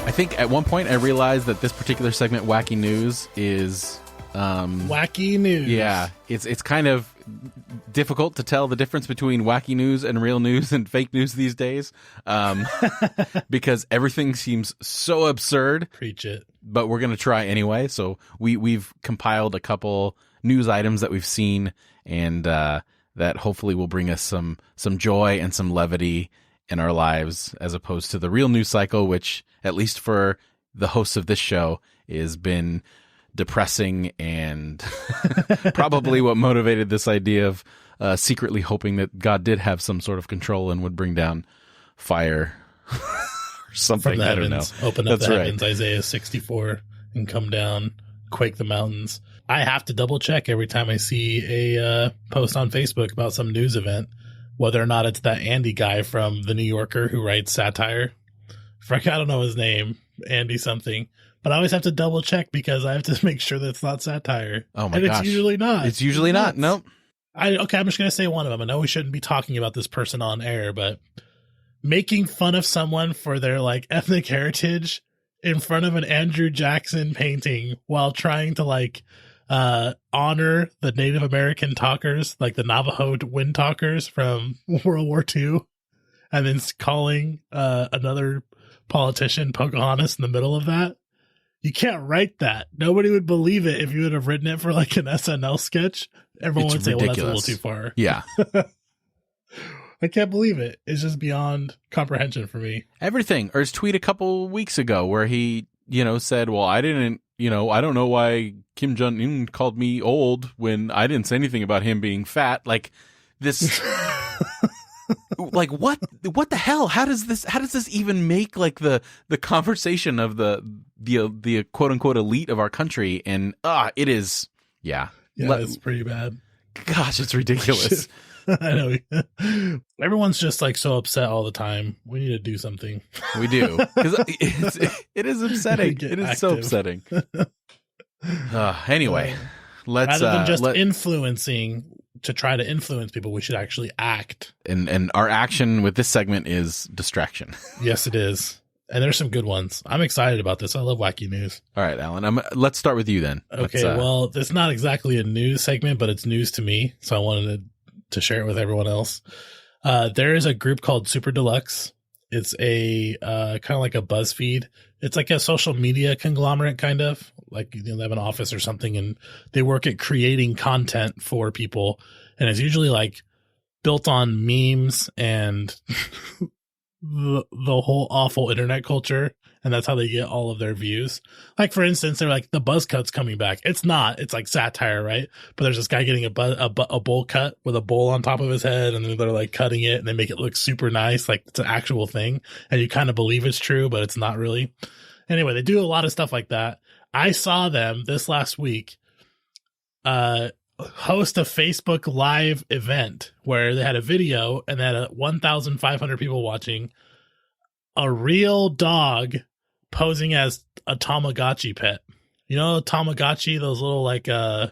I think at one point I realized that this particular segment, Wacky News, is wacky news. Yeah, it's kind of difficult to tell the difference between wacky news and real news and fake news these days, because everything seems so absurd. Preach it. But we're gonna try anyway. So we've compiled a couple news items that we've seen, and that hopefully will bring us some joy and some levity in our lives, as opposed to the real news cycle, which, at least for the hosts of this show, has been depressing, and probably what motivated this idea of secretly hoping that God did have some sort of control and would bring down fire or something. From the I don't heavens, know. open up That's the right. heavens, Isaiah 64, and come down, quake the mountains. I have to double check every time I see a post on Facebook about some news event, whether or not it's that Andy guy from The New Yorker who writes satire. I don't know his name, Andy something. But I always have to double check because I have to make sure that it's not satire. Oh my gosh. It's usually not. It's usually not. Nope. I'm just going to say one of them. I know we shouldn't be talking about this person on air, but making fun of someone for their ethnic heritage in front of an Andrew Jackson painting while trying to honor the Native American talkers, like the Navajo wind talkers from World War II. and then calling another politician Pocahontas in the middle of that. You can't write that. Nobody would believe it if you would have written it for like an SNL sketch. Everyone would say, well, that's a little too far. Yeah. I can't believe it. It's just beyond comprehension for me. Everything. Or his tweet a couple weeks ago where he, said, well, I don't know why Kim Jong-un called me old when I didn't say anything about him being fat. Like this, like what the hell? How does this even make like the conversation of the quote unquote elite of our country? And it is, yeah. Yeah, it's pretty bad. Gosh, it's ridiculous. I know. Everyone's just like so upset all the time. We need to do something. We do. Because it is upsetting. It is so upsetting. Anyway, let's rather than just influencing to try to influence people, we should actually act. And our action with this segment is distraction. Yes, it is. And there's some good ones. I'm excited about this. I love wacky news. All right, Alan. Let's start with you then. Okay. Well, it's not exactly a news segment, but it's news to me. So I wanted to share it with everyone else. There is a group called Super Deluxe. It's a kind of like a BuzzFeed. It's like a social media conglomerate, kind of like they have an office or something, and they work at creating content for people. And it's usually like built on memes and the whole awful internet culture. And that's how they get all of their views. Like, for instance, they're like, the buzz cut's coming back. It's not. It's like satire, right? But there's this guy getting a bowl cut with a bowl on top of his head, and then they're like cutting it, and they make it look super nice, like it's an actual thing. And you kind of believe it's true, but it's not really. Anyway, they do a lot of stuff like that. I saw them this last week host a Facebook Live event where they had a video and they had 1,500 people watching. A real dog posing as a Tamagotchi pet. You know, Tamagotchi, those little like those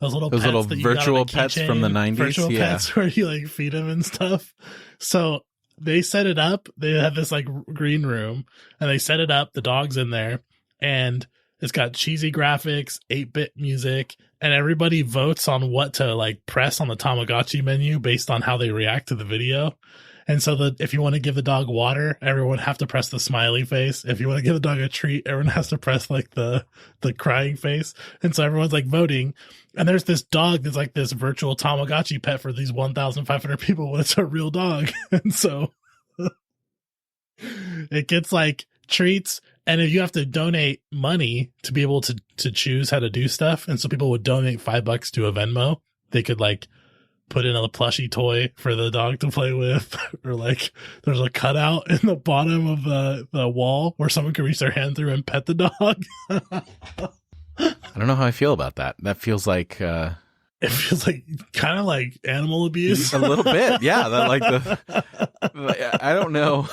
little virtual pets from the 90s. Virtual pets where you like feed them and stuff. So they set it up. They have this like green room, and they set it up. The dog's in there, and it's got cheesy graphics, 8-bit music, and everybody votes on what to like press on the Tamagotchi menu based on how they react to the video. And so if you want to give the dog water, everyone would have to press the smiley face. If you want to give the dog a treat, everyone has to press like the crying face. And so everyone's like voting. And there's this dog that's like this virtual Tamagotchi pet for these 1,500 people, but it's a real dog. And so it gets like treats. And if you have to donate money to be able to choose how to do stuff. And so people would donate $5 to a Venmo. They could like put in a plushie toy for the dog to play with, or like there's a cutout in the bottom of the wall where someone can reach their hand through and pet the dog. I don't know how I feel about that. That feels like it feels like kind of like animal abuse. A little bit. Yeah. That like I don't know.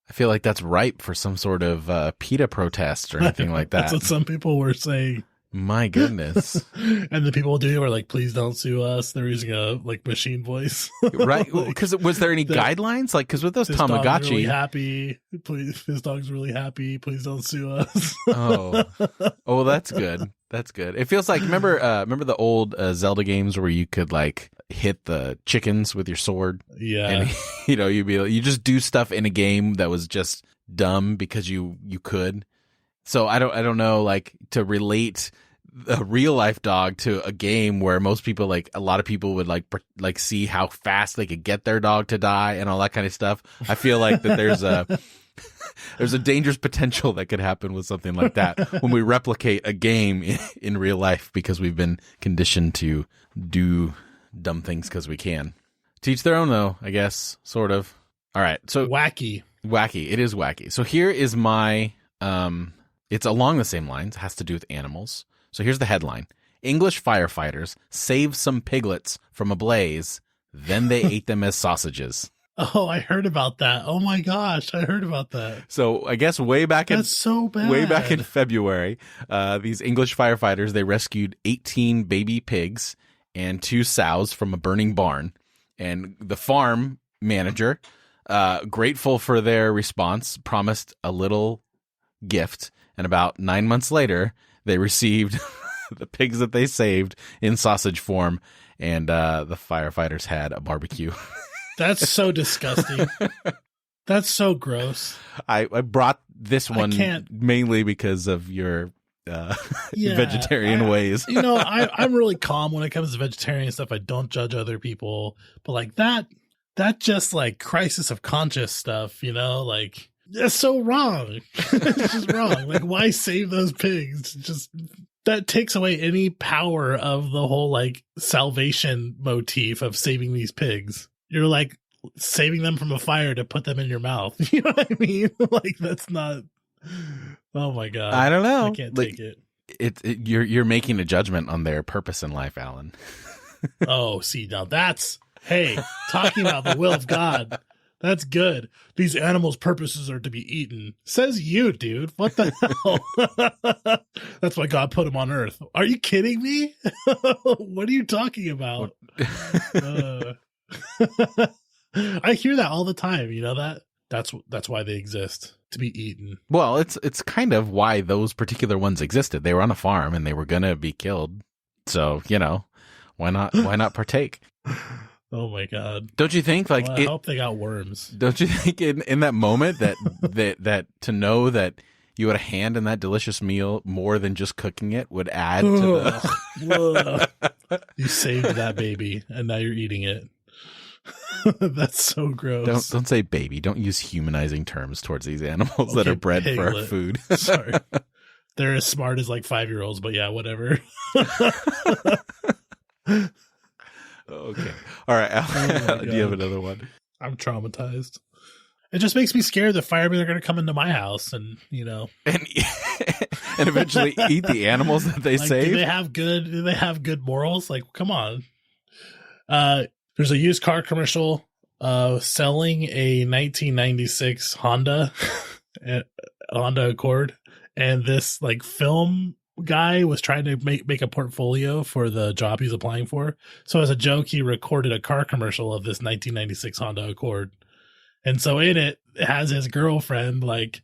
I feel like that's ripe for some sort of PETA protest or anything like that. That's what some people were saying. My goodness. And the people doing it were like, please don't sue us. They're using a like machine voice. Right. Because was there any guidelines? Like, because with those Tamagotchi. Really happy. Please, this dog's really happy. Please don't sue us. Oh, that's good. That's good. It feels like, remember the old Zelda games where you could like hit the chickens with your sword? Yeah. And you just do stuff in a game that was just dumb because you could. So I don't know, like, to relate a real life dog to a game where most people, like a lot of people would like see how fast they could get their dog to die and all that kind of stuff. I feel like that there's a dangerous potential that could happen with something like that when we replicate a game in real life, because we've been conditioned to do dumb things because we can. Teach their own, though, I guess, sort of. All right. So wacky. It is wacky. So here is my, it's along the same lines, has to do with animals. So here's the headline. English firefighters saved some piglets from a blaze, then they ate them as sausages. Oh, I heard about that. Oh my gosh, I heard about that. So I guess that's so bad. Way back in February, these English firefighters, they rescued 18 baby pigs and 2 sows from a burning barn. And the farm manager, grateful for their response, promised a little gift. And about 9 months later, they received the pigs that they saved in sausage form. and the firefighters had a barbecue. That's so disgusting. That's so gross. I brought this one mainly because of your vegetarian ways. I'm really calm when it comes to vegetarian stuff. I don't judge other people, but like that just like crisis of conscience stuff, like that's so wrong. It's just wrong. Like, why save those pigs? Just that takes away any power of the whole like salvation motif of saving these pigs. You're like saving them from a fire to put them in your mouth. You know what I mean? Like, that's not. Oh my God. I don't know. I can't take it. You're making a judgment on their purpose in life, Alan. Oh, see, now hey, talking about the will of God. That's good. These animals' purposes are to be eaten. Says you, dude. What the hell? That's why God put them on earth. Are you kidding me? What are you talking about? I hear that all the time. You know that? That's why they exist, to be eaten. Well, it's kind of why those particular ones existed. They were on a farm and they were gonna be killed. So, why not partake? Oh my God! Don't you think? Like, I hope they got worms. Don't you think in that moment that to know that you had a hand in that delicious meal more than just cooking it would add to the. You saved that baby, and now you're eating it. That's so gross. Don't say baby. Don't use humanizing terms towards these animals that are bred for our food. Sorry, they're as smart as like 5-year-olds, but yeah, whatever. Okay. All right. Do you have another one? I'm traumatized. It just makes me scared that firemen are going to come into my house and and eventually eat the animals that they save. Do they have good morals? Like, come on. There's a used car commercial selling a 1996 Honda Accord, and this like film guy was trying to make a portfolio for the job he's applying for. So as a joke, he recorded a car commercial of this 1996 Honda Accord. And so in it has his girlfriend like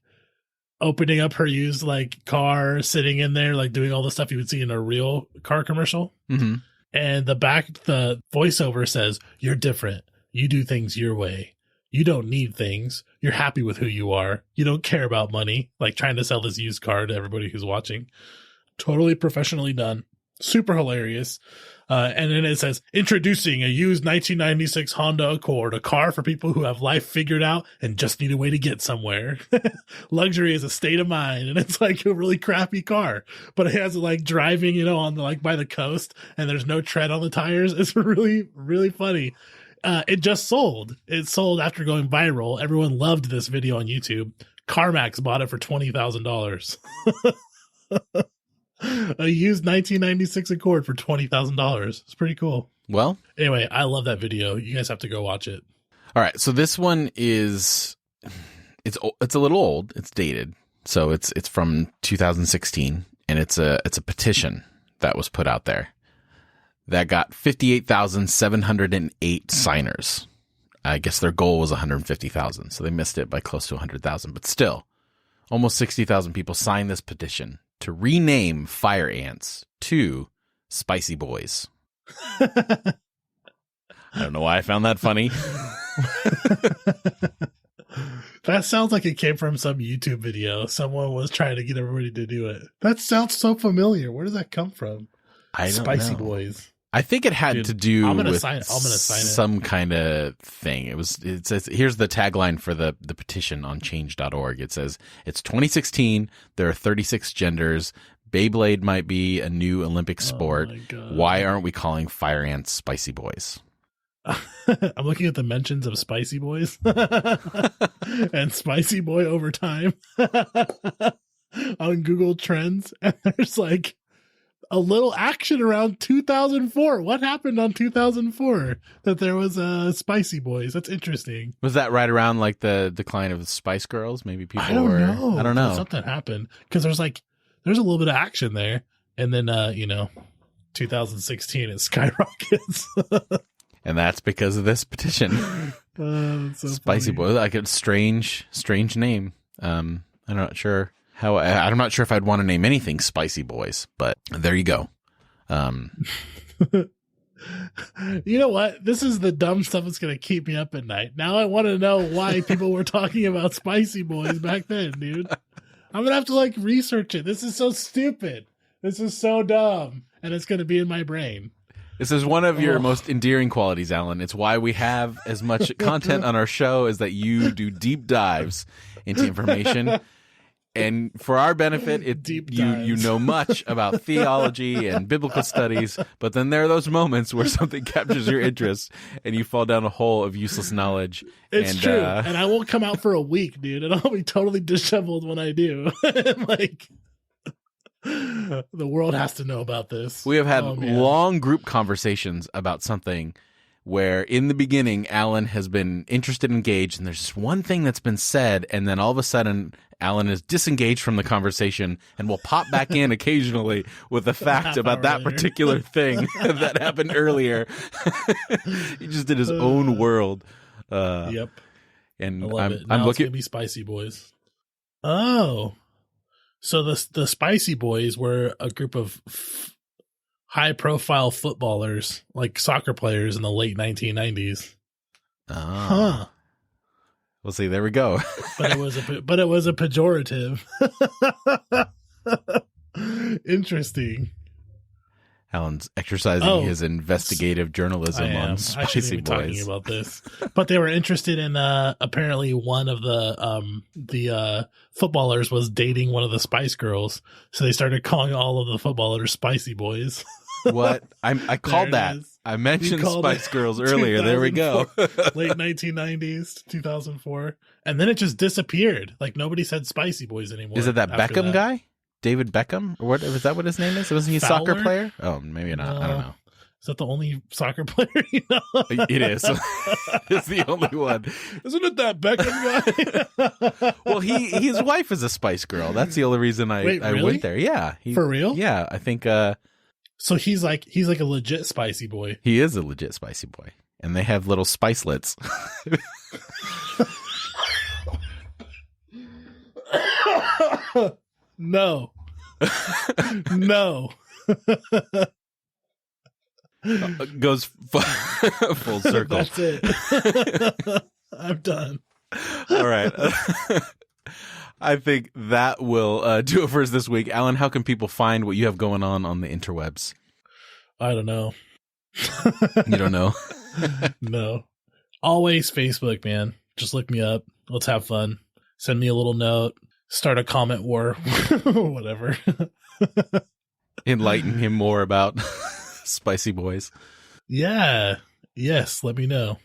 opening up her used like car, sitting in there, like doing all the stuff you would see in a real car commercial. Mm-hmm. And the voiceover says, "You're different. You do things your way. You don't need things. You're happy with who you are. You don't care about money." Like trying to sell this used car to everybody who's watching. Totally professionally done. Super hilarious. And then it says, "Introducing a used 1996 Honda Accord, a car for people who have life figured out and just need a way to get somewhere. Luxury is a state of mind." And it's like a really crappy car, but it has like driving, on the, like by the coast, and there's no tread on the tires. It's really, really funny. It just sold. It sold after going viral. Everyone loved this video on YouTube. CarMax bought it for $20,000. A used 1996 Accord for $20,000. It's pretty cool. Well, anyway, I love that video. You guys have to go watch it. All right, so this one it's a little old. It's dated, so it's from 2016, and it's a petition that was put out there that got 58,708 signers. I guess their goal was 150,000, so they missed it by close to 100,000. But still, almost 60,000 people signed this petition to rename fire ants to Spicy Boys. I don't know why I found that funny. That sounds like it came from some YouTube video. Someone was trying to get everybody to do it. That sounds so familiar. Where does that come from? I don't Spicy know. Boys. I think it had to do with sign it. Some kind of thing. It says, here's the tagline for the petition on change.org. It says, "It's 2016. There are 36 genders. Beyblade might be a new Olympic sport. Why aren't we calling fire ants Spicy Boys?" I'm looking at the mentions of Spicy Boys and Spicy Boy over time on Google Trends. And there's like a little action around 2004. What happened on 2004 that there was Spicy Boys? That's interesting. Was that right around like the decline of the Spice Girls? Maybe people I don't know. But something happened because there's a little bit of action there. And then, 2016 it skyrockets. And that's because of this petition. So Spicy funny. Boy, like a strange name. I'm not sure how. I'm not sure if I'd want to name anything Spicy Boys, but there you go. You know what? This is the dumb stuff that's going to keep me up at night. Now I want to know why people were talking about Spicy Boys back then, dude. I'm going to have to like research it. This is so stupid. This is so dumb. And it's going to be in my brain. This is one of your most endearing qualities, Alan. It's why we have as much content on our show is that you do deep dives into information. And for our benefit, you know much about theology and biblical studies, but then there are those moments where something captures your interest and you fall down a hole of useless knowledge. It's true. And I won't come out for a week, dude, and I'll be totally disheveled when I do. Like, the world has to know about this. We have had long group conversations about something where in the beginning, Alan has been interested and engaged, and there's just one thing that's been said, and then all of a sudden, Alan is disengaged from the conversation and will pop back in occasionally with a fact about that particular thing that happened earlier. He just did his own world. Yep. And I love it. I'm now looking. It's gonna be Spicy Boys. Oh. So the Spicy Boys were a group of high-profile footballers, like soccer players in the late 1990s. Huh. We'll see. There we go. But it was a pejorative. Interesting. Alan's exercising his investigative journalism on Spicy Boys. Talking about this, but they were interested in apparently one of the footballers was dating one of the Spice Girls, so they started calling all of the footballers Spicy Boys. What I called that. I mentioned Spice Girls earlier. There we go. Late 1990s, 2004, and then it just disappeared. Like nobody said Spicy Boys anymore. Is it that Beckham guy? David Beckham? Or what? Is that what his name is? Wasn't he a soccer player? Oh, maybe not. I don't know. Is that the only soccer player you know? It is. It's the only one. Isn't it that Beckham guy? Well, his wife is a Spice Girl. That's the only reason I went there. Yeah. For real? Yeah. I think so he's like a legit spicy boy. He is a legit spicy boy. And they have little spicelets. No. No. Goes full circle. That's it. I'm done. All right. I think that will do it for us this week. Alan, how can people find what you have going on the interwebs? I don't know. You don't know? No. Always Facebook, man. Just look me up. Let's have fun. Send me a little note. Start a comment war. Whatever. Enlighten him more about Spicy Boys. Yeah. Yes. Let me know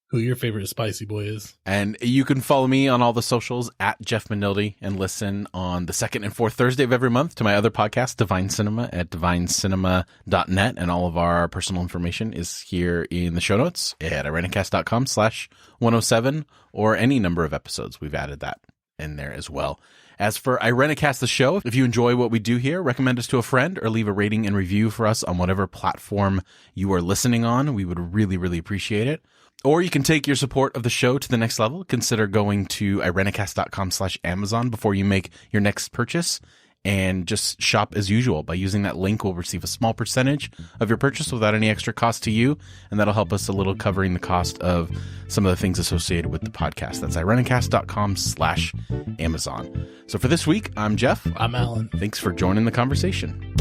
who your favorite Spicy Boy is. And you can follow me on all the socials at Jeff Manildi and listen on the second and fourth Thursday of every month to my other podcast, Divine Cinema, at divinecinema.net. And all of our personal information is here in the show notes at IRENCAST.com/107 or any number of episodes. We've added that in there as well. As for IRENCAST, the show, if you enjoy what we do here, recommend us to a friend or leave a rating and review for us on whatever platform you are listening on. We would really, really appreciate it. Or you can take your support of the show to the next level. Consider going to IRENCAST.com/Amazon before you make your next purchase and just shop as usual. By using that link, we'll receive a small percentage of your purchase without any extra cost to you. And that'll help us a little covering the cost of some of the things associated with the podcast. That's IRENCAST.com/Amazon. So for this week, I'm Jeff. I'm Alan. Thanks for joining the conversation.